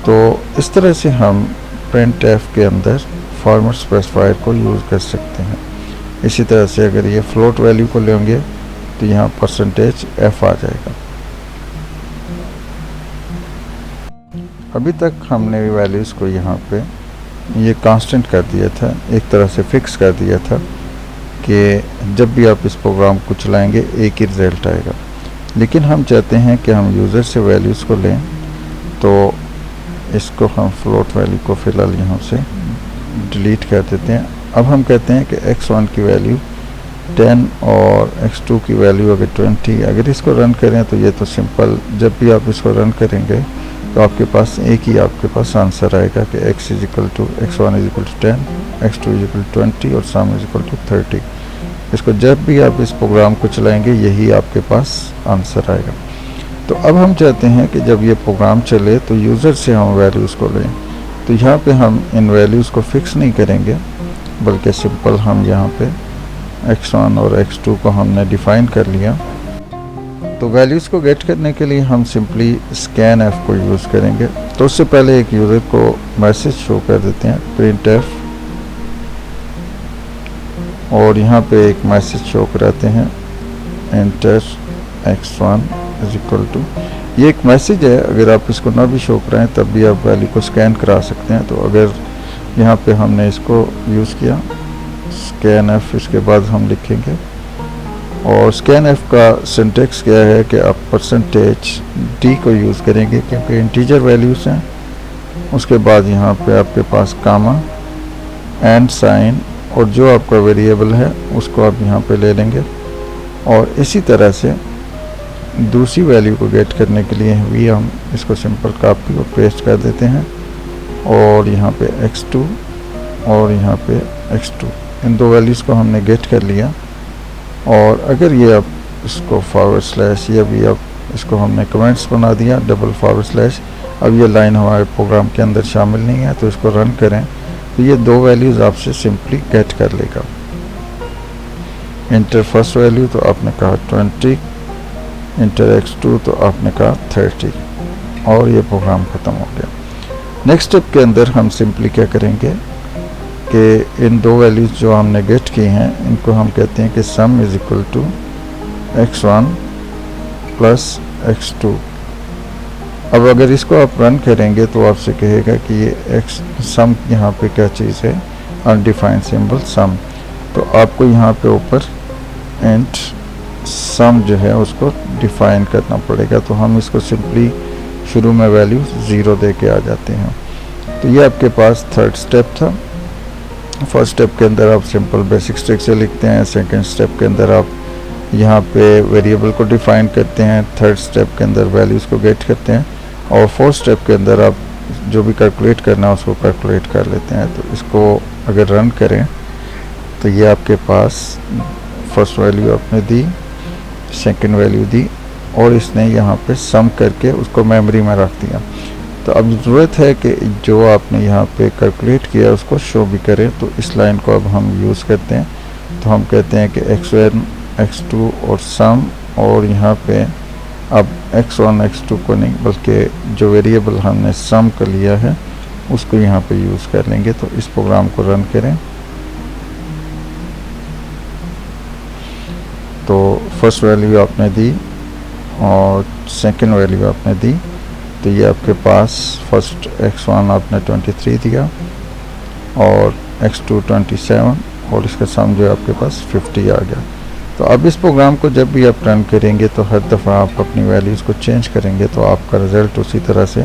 तो इस तरह से हम printf के अंदर फॉर्मेट स्पेसिफायर को यूज़ कर सकते हैं। इसी तरह से अगर ये फ्लोट वैल्यू को लेंगे तो यहाँ %f आ जाएगा। अभी तक हमने वैल्यूज़ को यहाँ पे ये कांस्टेंट कर दिया था, एक तरह से फिक्स कर दिया था कि जब भी आप इस प्रोग्राम को चलाएंगे एक ही रिज़ल्ट आएगा। लेकिन हम चाहते हैं कि हम यूज़र से वैल्यूज़ को लें, तो इसको हम फ्लोट वैल्यू को फ़िलहाल यहाँ से डिलीट कर देते हैं। अब हम कहते हैं कि x1 की वैल्यू 10 और x2 की वैल्यू अगर 20, अगर इसको रन करें तो ये तो सिंपल, जब भी आप इसको रन करेंगे तो आपके पास एक ही आपके पास आंसर आएगा कि x1 is equal to 10, x2 is equal to 20 और सम इज इक्वल टू 30। इसको जब भी आप इस प्रोग्राम को चलाएंगे यही आपके पास आंसर आएगा। तो अब हम चाहते हैं कि जब ये प्रोग्राम चले तो यूज़र से हम वैल्यूज़ को लें। तो यहाँ पे हम इन वैल्यूज़ को फिक्स नहीं करेंगे, बल्कि सिंपल हम यहाँ पे x1 और x2 को हमने डिफ़ाइन कर लिया। तो वैल्यूज़ को गेट करने के लिए हम सिंपली scanf को यूज़ करेंगे। तो उससे पहले एक यूज़र को मैसेज शो कर देते हैं printf, और यहाँ पे एक मैसेज शो कराते हैं enter x1 is equal to. ये एक मैसेज है, अगर आप इसको ना भी शो कराएं तब भी आप वैल्यू को स्कैन करा सकते हैं। तो अगर यहाँ पे हमने इसको यूज़ किया scanf, इसके बाद हम लिखेंगे, और scanf का सिंटेक्स क्या है कि आप %d को यूज़ करेंगे क्योंकि इंटीजर वैल्यूज़ हैं। उसके बाद यहाँ पे आपके पास कामा एंड साइन, और जो आपका वेरिएबल है उसको आप यहाँ पे ले लेंगे। और इसी तरह से दूसरी वैल्यू को गेट करने के लिए भी हम इसको सिंपल कॉपी और पेस्ट कर देते हैं, और यहाँ पे x2 और यहाँ पे x2, इन दो वैल्यूज़ को हमने गेट कर लिया। और अगर ये आप इसको /, या भी आप इसको हमने कमेंट्स बना दिया $/, अब ये लाइन हमारे प्रोग्राम के अंदर शामिल नहीं है। तो इसको रन करें तो ये दो वैल्यूज़ आपसे सिंपली गेट कर लेगा। इंटर फर्स्ट वैल्यू तो आपने कहा 20, इंटर x2 तो आपने कहा 30, और ये प्रोग्राम ख़त्म हो गया। नेक्स्ट स्टेप के अंदर हम सिंपली क्या करेंगे कि इन दो वैल्यूज़ जो हमने गेट की हैं इनको हम कहते हैं कि sum is equal to x1 plus x2। अब अगर इसको आप रन करेंगे तो आपसे कहेगा कि ये सम यहाँ पे क्या चीज़ है, अनडिफाइंड सिंबल सम। तो आपको यहाँ पे ऊपर एंड सम जो है उसको डिफाइन करना पड़ेगा। तो हम इसको सिंपली शुरू में वैल्यू 0 दे के आ जाते हैं। तो ये आपके पास थर्ड स्टेप था। फर्स्ट स्टेप के अंदर आप सिंपल बेसिक स्ट्रिंग से लिखते हैं, सेकंड स्टेप के अंदर आप यहाँ पे वेरिएबल को डिफाइन करते हैं, थर्ड स्टेप के अंदर वैल्यूज़ को गेट करते हैं, और फोर्थ स्टेप के अंदर आप जो भी कैलकुलेट करना है उसको कैलकुलेट कर लेते हैं। तो इसको अगर रन करें तो ये आपके पास फर्स्ट वैल्यू आपने दी, सेकंड वैल्यू दी, और इसने यहाँ पे सम करके उसको मेमोरी में रख दिया। तो अब ज़रूरत है कि जो आपने यहाँ पे कैलकुलेट किया उसको शो भी करें। तो इस लाइन को अब हम यूज़ करते हैं। तो हम कहते हैं कि x1 x2 और सम, और यहाँ पे अब x1 x2 को नहीं बल्कि जो वेरिएबल हमने सम का लिया है उसको यहाँ पे यूज़ कर लेंगे। तो इस प्रोग्राम को रन करें तो फर्स्ट वैल्यू आपने दी और सेकंड वैल्यू आपने दी। तो ये आपके पास फर्स्ट x1 आपने 23 दिया और x2 27, और इसका सम जो है आपके पास 50 आ गया। तो अब इस प्रोग्राम को जब भी आप रन करेंगे तो हर दफ़ा आप अपनी वैल्यूज़ को चेंज करेंगे तो आपका रिज़ल्ट उसी तरह से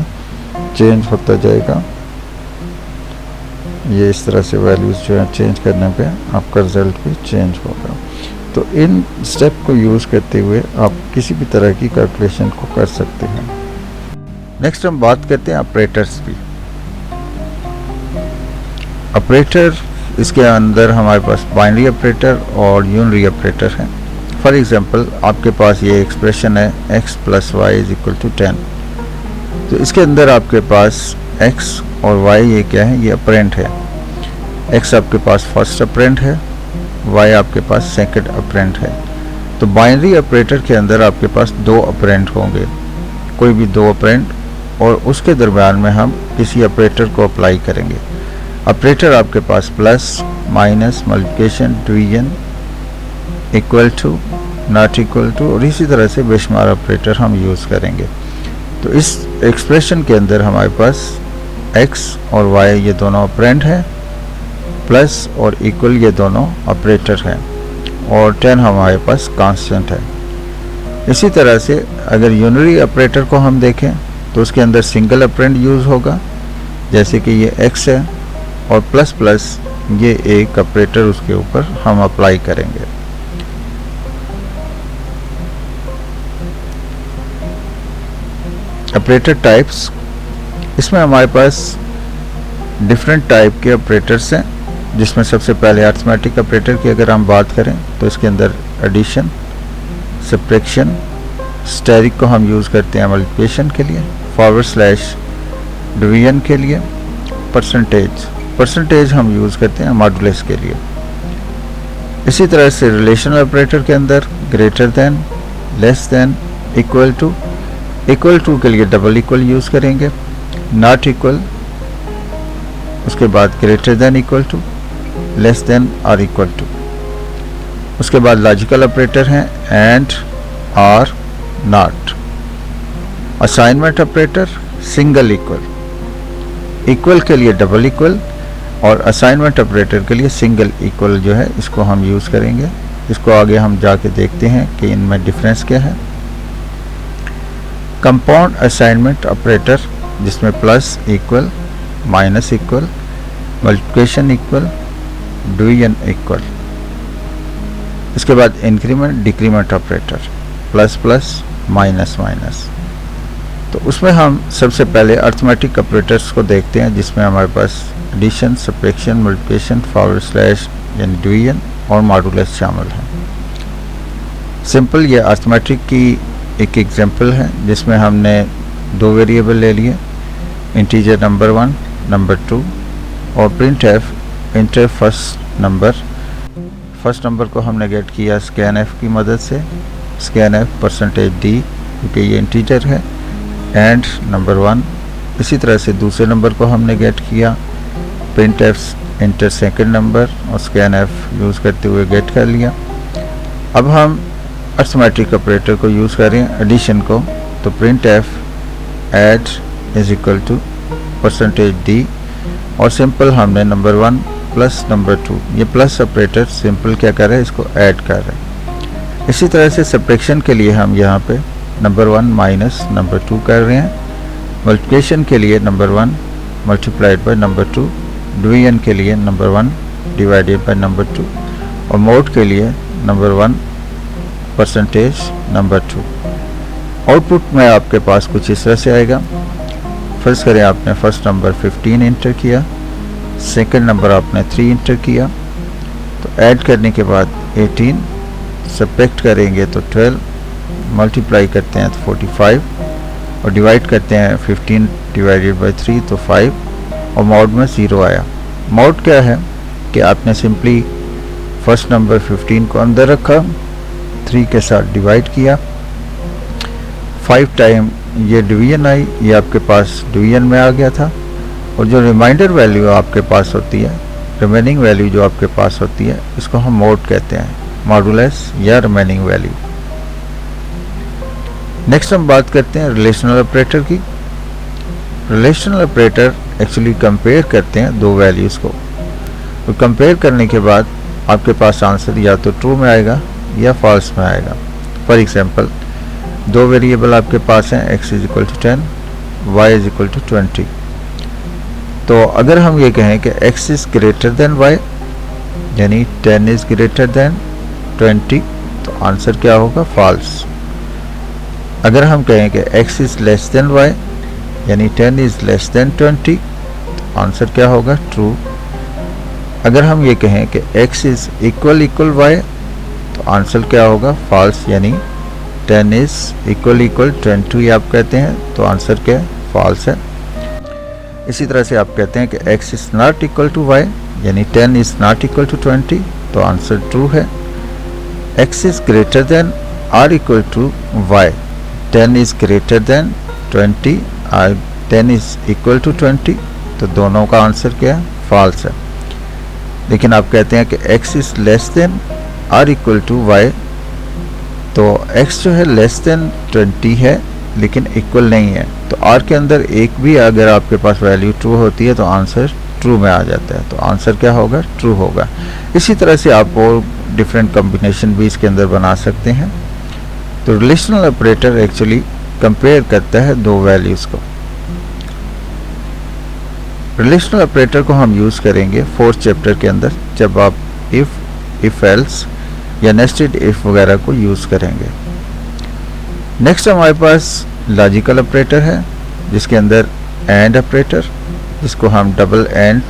चेंज होता जाएगा। ये इस तरह से वैल्यूज़ जो है चेंज करने पे आपका रिज़ल्ट भी चेंज होगा। तो इन स्टेप को यूज़ करते हुए आप किसी भी तरह की कैलकुलेशन को कर सकते हैं। नेक्स्ट हम बात करते हैं ऑपरेटर्स की। ऑपरेटर, इसके अंदर हमारे पास बाइनरी ऑपरेटर और यूनरी ऑपरेटर हैं। फॉर एग्जांपल आपके पास ये एक्सप्रेशन है x + y = 10। तो इसके अंदर आपके पास x और y ये क्या है, ये ऑपरेंड है। x आपके पास फर्स्ट ऑपरेंड है, y आपके पास सेकंड ऑपरेंड है। तो बाइनरी ऑपरेटर के अंदर आपके पास दो ऑपरेंड होंगे, कोई भी दो ऑपरेंड, और उसके दरम्यान में हम किसी ऑपरेटर को अप्लाई करेंगे। ऑपरेटर आपके पास plus, minus, multiplication, division, equal to, not equal to, और इसी तरह से बेशुमार ऑपरेटर हम यूज़ करेंगे। तो इस एक्सप्रेशन के अंदर हमारे पास x और y ये दोनों ऑपरेंड हैं, प्लस और इक्वल ये दोनों ऑपरेटर हैं, और 10 हमारे पास कांस्टेंट है। इसी तरह से अगर यूनरी ऑपरेटर को हम देखें तो उसके अंदर सिंगल ऑपरेंड यूज़ होगा, जैसे कि ये x है, और प्लस प्लस ये एक ऑपरेटर उसके ऊपर हम अप्लाई करेंगे। ऑपरेटर टाइप्स, इसमें हमारे पास डिफरेंट टाइप के ऑपरेटर्स हैं, जिसमें सबसे पहले अरिथमेटिक ऑपरेटर की अगर हम बात करें तो इसके अंदर एडिशन, सब्ट्रैक्शन, स्टेरिक को हम यूज़ करते हैं मल्टीप्लिकेशन के लिए, फॉरवर्ड स्लैश डिवीजन के लिए, परसेंटेज हम यूज़ करते हैं मॉडुलस के लिए। इसी तरह से रिलेशनल ऑपरेटर के अंदर greater than, less than, equal to के लिए डबल इक्वल यूज़ करेंगे, नॉट इक्वल, उसके बाद greater than equal to, less than और इक्वल टू। उसके बाद लॉजिकल ऑपरेटर हैं and, or, not. Assignment operator single equal के लिए डबल इक्वल, और असाइनमेंट ऑपरेटर के लिए सिंगल इक्वल जो है इसको हम यूज़ करेंगे। इसको आगे हम जाके देखते हैं कि इनमें डिफरेंस क्या है। कंपाउंड असाइनमेंट ऑपरेटर, जिसमें plus equal, minus equal, multiplication equal, division equal. इसके बाद increment decrement operator, plus plus, minus minus. तो उसमें हम सबसे पहले अरिथमेटिक ऑपरेटर्स को देखते हैं, जिसमें हमारे पास addition, subtraction, multiplication, forward slash यानी डिवीजन और मॉडुलस शामिल हैं। सिंपल ये अरिथमेटिक की एक एग्जांपल है, जिसमें हमने दो वेरिएबल ले लिए, इंटीजर नंबर 1, नंबर 2, और print F inter first number को हमने गेट किया स्कैन एफ की मदद से, स्कैन एफ परसेंटेज डी, क्योंकि ये इंटीजर है, एंड नंबर 1। इसी तरह से दूसरे नंबर को हमने गेट किया print F inter second number, और स्कैन एफ यूज़ करते हुए गेट कर लिया। अब हम अरिथमेटिक ऑपरेटर को यूज़ कर रहे हैं एडिशन को, तो print f add is equal to percentage d, और सिंपल हमने नंबर 1 प्लस नंबर 2, ये प्लस ऑपरेटर सिंपल क्या कर रहे हैं, इसको ऐड कर रहे हैं। इसी तरह से सब्ट्रैक्शन के लिए हम यहाँ पे नंबर 1 माइनस नंबर 2 कर रहे हैं, मल्टीप्लिकेशन के लिए number 1 multiplied by number 2, division के लिए नंबर 1 डिवाइडेड बाय नंबर 2, और मोड के लिए नंबर 1 परसेंटेज नंबर 2। आउटपुट में आपके पास कुछ इस तरह से आएगा। फर्स्ट करें, आपने फर्स्ट नंबर 15 इंटर किया, सेकंड नंबर आपने 3 इंटर किया, तो ऐड करने के बाद 18, सब्ट्रैक्ट करेंगे तो 12, मल्टीप्लाई करते हैं तो 45, और डिवाइड करते हैं 15 डिवाइडेड बाय 3 तो 5, और मॉड में 0 आया। मॉड क्या है कि आपने सिंपली फर्स्ट नंबर 15 को अंदर रखा, 3 के साथ डिवाइड किया, 5 टाइम ये डिवीजन आई, ये आपके पास डिवीजन में आ गया था, और जो रिमाइंडर वैल्यू आपके पास होती है, रिमेनिंग वैल्यू जो आपके पास होती है, इसको हम मोड कहते हैं, मॉडुलस या रिमेनिंग वैल्यू। नेक्स्ट हम बात करते हैं रिलेशनल ऑपरेटर की। रिलेशनल ऑपरेटर एक्चुअली कंपेयर करते हैं दो वैल्यूज़ को, तो कंपेयर करने के बाद आपके पास आंसर या तो ट्रू में आएगा या फॉल्स में आएगा। फॉर एग्जांपल, दो वेरिएबल आपके पास हैं, x is equal to 10, y is equal to 20। तो अगर हम ये कहें कि x is greater than y, यानी 10 इज़ ग्रेटर देन 20, तो आंसर क्या होगा, फॉल्स। अगर हम कहें कि x is less then y, यानी 10 इज़ लेस देन 20, तो आंसर क्या होगा, ट्रू। अगर हम ये कहें कि x इज़ इक्वल y, तो आंसर क्या होगा, फॉल्स, यानी 10 इज़ इक्वल 20 आप कहते हैं, तो आंसर क्या है, फॉल्स है। इसी तरह से आप कहते हैं कि x is not equal to y, यानी 10 इज़ नॉट इक्वल टू 20, तो आंसर ट्रू है। x is greater than or equal to y, 10 is greater than 20 और 10 इज़ इक्वल टू 20, तो दोनों का आंसर क्या है? फॉल्स है। लेकिन आप कहते हैं कि x is less than or equal to y, तो x जो है लेस देन 20 है लेकिन इक्वल नहीं है, तो r के अंदर एक भी अगर आपके पास वैल्यू ट्रू होती है तो आंसर ट्रू में आ जाता है, तो आंसर क्या होगा? ट्रू होगा। इसी तरह से आप और डिफरेंट कॉम्बिनेशन भी इसके अंदर बना सकते हैं। तो रिलेशनल ऑपरेटर एक्चुअली कंपेयर करता है दो वैल्यूज़ को। रिलेशनल ऑपरेटर को हम यूज़ करेंगे 4th चैप्टर के अंदर, जब आप इफ़ एल्स या नेस्टेड इफ़ वगैरह को यूज़ करेंगे। नेक्स्ट हमारे पास लॉजिकल ऑपरेटर है, जिसके अंदर एंड ऑपरेटर, जिसको हम डबल एंड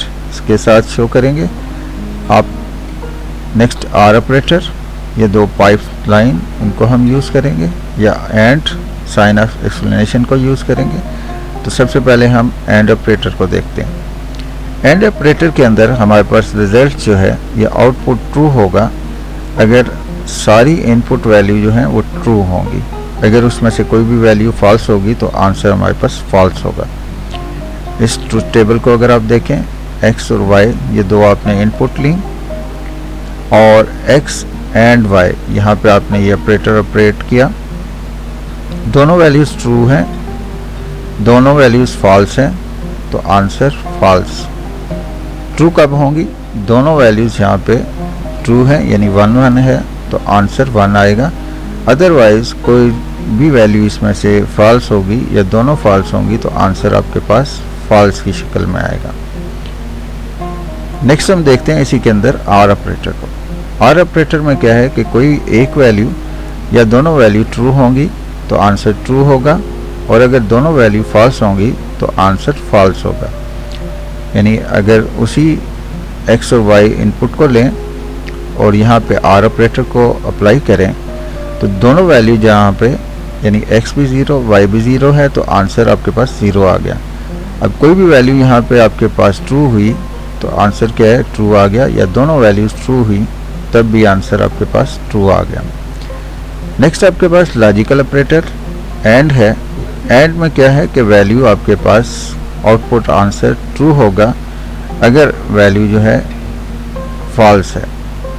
के साथ शो करेंगे। आप नेक्स्ट आर ऑपरेटर, ये दो पाइप लाइन उनको हम यूज़ करेंगे, या एंड साइन ऑफ एक्सप्लेनेशन को यूज़ करेंगे। तो सबसे पहले हम एंड ऑपरेटर को देखते हैं। एंड ऑपरेटर के अंदर हमारे पास रिजल्ट जो है ये आउटपुट ट्रू होगा अगर सारी इनपुट वैल्यू जो है वो ट्रू होंगी। अगर उसमें से कोई भी वैल्यू फॉल्स होगी तो आंसर हमारे पास फॉल्स होगा। इस ट्रूथ टेबल को अगर आप देखें, x और y ये दो आपने इनपुट ली और x एंड y यहाँ पे आपने ये ऑपरेटर ऑपरेट किया। दोनों वैल्यूज़ ट्रू हैं, दोनों वैल्यूज़ फॉल्स हैं, तो आंसर फॉल्स। ट्रू कब होंगी? दोनों वैल्यूज़ यहाँ पे ट्रू है, यानी 1 1 है, तो आंसर 1 आएगा। अदरवाइज कोई भी वैल्यू इसमें से फॉल्स होगी या दोनों फॉल्स होंगी तो आंसर आपके पास फॉल्स की शक्ल में आएगा। नेक्स्ट हम देखते हैं इसी के अंदर आर ऑपरेटर को। आर ऑपरेटर में क्या है कि कोई एक वैल्यू या दोनों वैल्यू ट्रू होंगी तो आंसर ट्रू होगा, और अगर दोनों वैल्यू फॉल्स होंगी तो आंसर फॉल्स होगा। यानी अगर उसी x और y इनपुट को लें और यहाँ पे आर ऑपरेटर को अप्लाई करें तो दोनों वैल्यू जहाँ पे यानी x भी 0 y भी 0 है, तो आंसर आपके पास 0 आ गया। अब कोई भी वैल्यू यहाँ पे आपके पास ट्रू हुई तो आंसर क्या है? ट्रू आ गया, या दोनों वैल्यूज़ ट्रू हुई तब भी आंसर आपके पास ट्रू आ गया। नेक्स्ट आपके पास लॉजिकल ऑपरेटर एंड है। एंड में क्या है कि वैल्यू आपके पास आउटपुट आंसर ट्रू होगा अगर वैल्यू जो है फॉल्स है,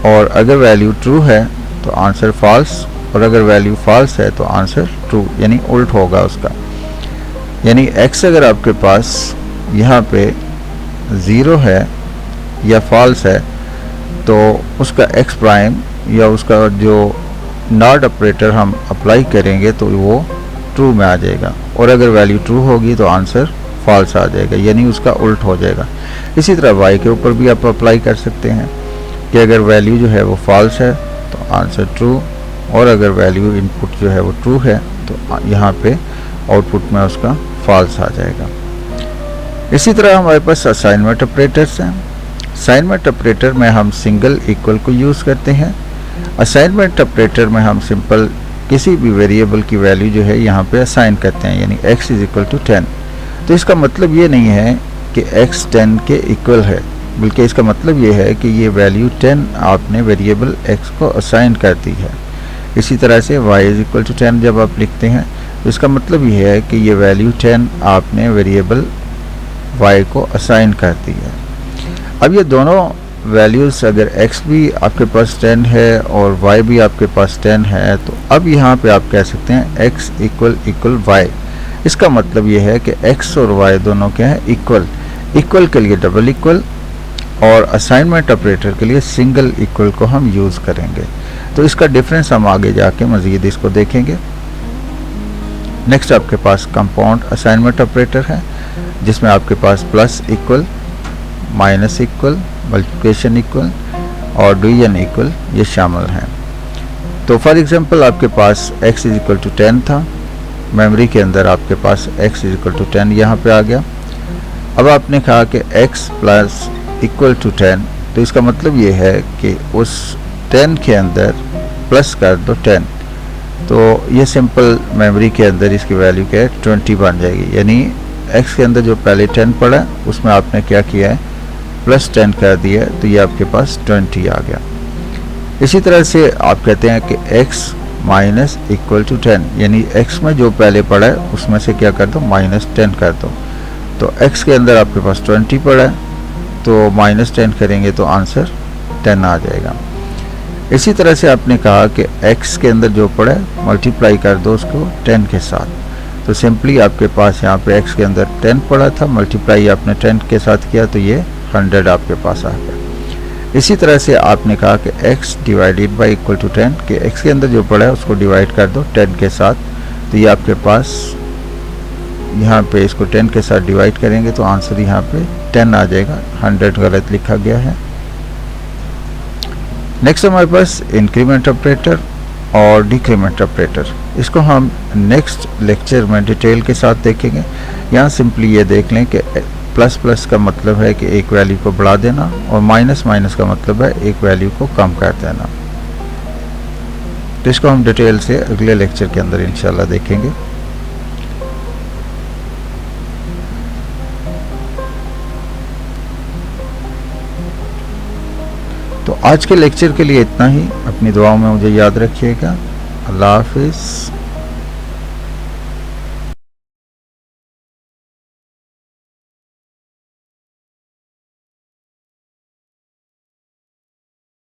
और अगर वैल्यू ट्रू है तो आंसर फॉल्स, और अगर वैल्यू फॉल्स है तो आंसर ट्रू, यानी उल्ट होगा उसका। यानी x अगर आपके पास यहाँ पे 0 है या फॉल्स है तो उसका x प्राइम या उसका जो नॉट ऑपरेटर हम अप्लाई करेंगे तो वो ट्रू में आ जाएगा, और अगर वैल्यू ट्रू होगी तो आंसर फॉल्स आ जाएगा, यानी उसका उल्ट हो जाएगा। इसी तरह y के ऊपर भी आप अप्लाई कर सकते हैं कि अगर वैल्यू जो है वो फॉल्स है तो आंसर ट्रू, और अगर वैल्यू इनपुट जो है वो ट्रू है तो यहाँ पे आउटपुट में उसका फॉल्स आ जाएगा। इसी तरह हमारे पास असाइनमेंट ऑपरेटर्स हैं। असाइनमेंट ऑपरेटर में हम सिंगल इक्वल को यूज़ करते हैं। असाइनमेंट ऑपरेटर में हम सिंपल किसी भी वेरिएबल की वैल्यू जो है यहाँ पे असाइन करते हैं, यानी x इज़ इक्वल टू 10। तो इसका मतलब ये नहीं है कि x 10 के इक्वल है, बल्कि इसका मतलब ये है कि ये वैल्यू 10 आपने वेरिएबल x को असाइन कर दी है। इसी तरह से y इज़ इक्वल टू 10 जब आप लिखते हैं तो इसका मतलब ये है कि ये वैल्यू 10 आपने वेरिएबल y को असाइन कर दी है। अब ये दोनों वैल्यूज़ अगर x भी आपके पास 10 है और y भी आपके पास 10 है, तो अब यहाँ पे आप कह सकते हैं x इक्वल इक्वल y। इसका मतलब ये है कि x और y दोनों क्या है? इक्वल। इक्वल के लिए डबल इक्वल, और असाइनमेंट ऑपरेटर के लिए सिंगल इक्वल को हम यूज़ करेंगे। तो इसका डिफरेंस हम आगे जाके मज़ीद इसको देखेंगे। नेक्स्ट आपके पास कंपाउंड असाइनमेंट ऑपरेटर है, जिसमें आपके पास plus equal, minus equal, multiplication equal और डिवीजन इक्वल ये शामिल हैं। तो फॉर एग्जांपल आपके पास x इज इक्वल टू 10 था, मेमोरी के अंदर आपके पास x इज इक्वल टू 10 यहाँ पे आ गया। अब आपने कहा कि x प्लस इक्वल टू 10, तो इसका मतलब ये है कि उस 10 के अंदर प्लस कर दो 10, तो ये सिंपल मेमोरी के अंदर इसकी वैल्यू क्या है? 20 बन जाएगी। यानी x के अंदर जो पहले 10 पड़ा है उसमें आपने क्या किया है, प्लस 10 कर दिया है, तो ये आपके पास 20 आ गया। इसी तरह से आप कहते हैं कि x माइनस इक्वल टू 10, यानी x में जो पहले पड़ा है उसमें से क्या कर दो, माइनस 10 कर दो। तो x के अंदर आपके पास 20 पड़ा है, तो माइनस 10 करेंगे तो आंसर 10 आ जाएगा। इसी तरह से आपने कहा कि x के अंदर जो पड़ा है मल्टीप्लाई कर दो उसको 10 के साथ, तो सिंपली आपके पास यहाँ पे x के अंदर 10 पड़ा था, मल्टीप्लाई आपने 10 के साथ किया तो ये 100 आपके पास आ गया। इसी तरह से आपने कहा कि x divided by equal to 10, कि x के अंदर जो पड़ा है उसको डिवाइड कर दो 10 के साथ, तो ये आपके पास यहाँ पे इसको 10 के साथ डिवाइड करेंगे तो आंसर यहाँ पे 10 आ जाएगा, 100 गलत लिखा गया है। नेक्स्ट हमारे पास इंक्रीमेंट ऑपरेटर और डिक्रीमेंट ऑपरेटर, इसको हम नेक्स्ट लेक्चर में डिटेल के साथ देखेंगे। यहाँ सिंपली ये देख लें कि प्लस प्लस का मतलब है कि एक वैल्यू को बढ़ा देना और माइनस माइनस का मतलब है एक वैल्यू को कम कर देना। तो इसको हम डिटेल से अगले लेक्चर के अंदर इंशाल्लाह देखेंगे। तो आज के लेक्चर के लिए इतना ही। अपनी दुआओं में मुझे याद रखिएगा। अल्लाह हाफिज़।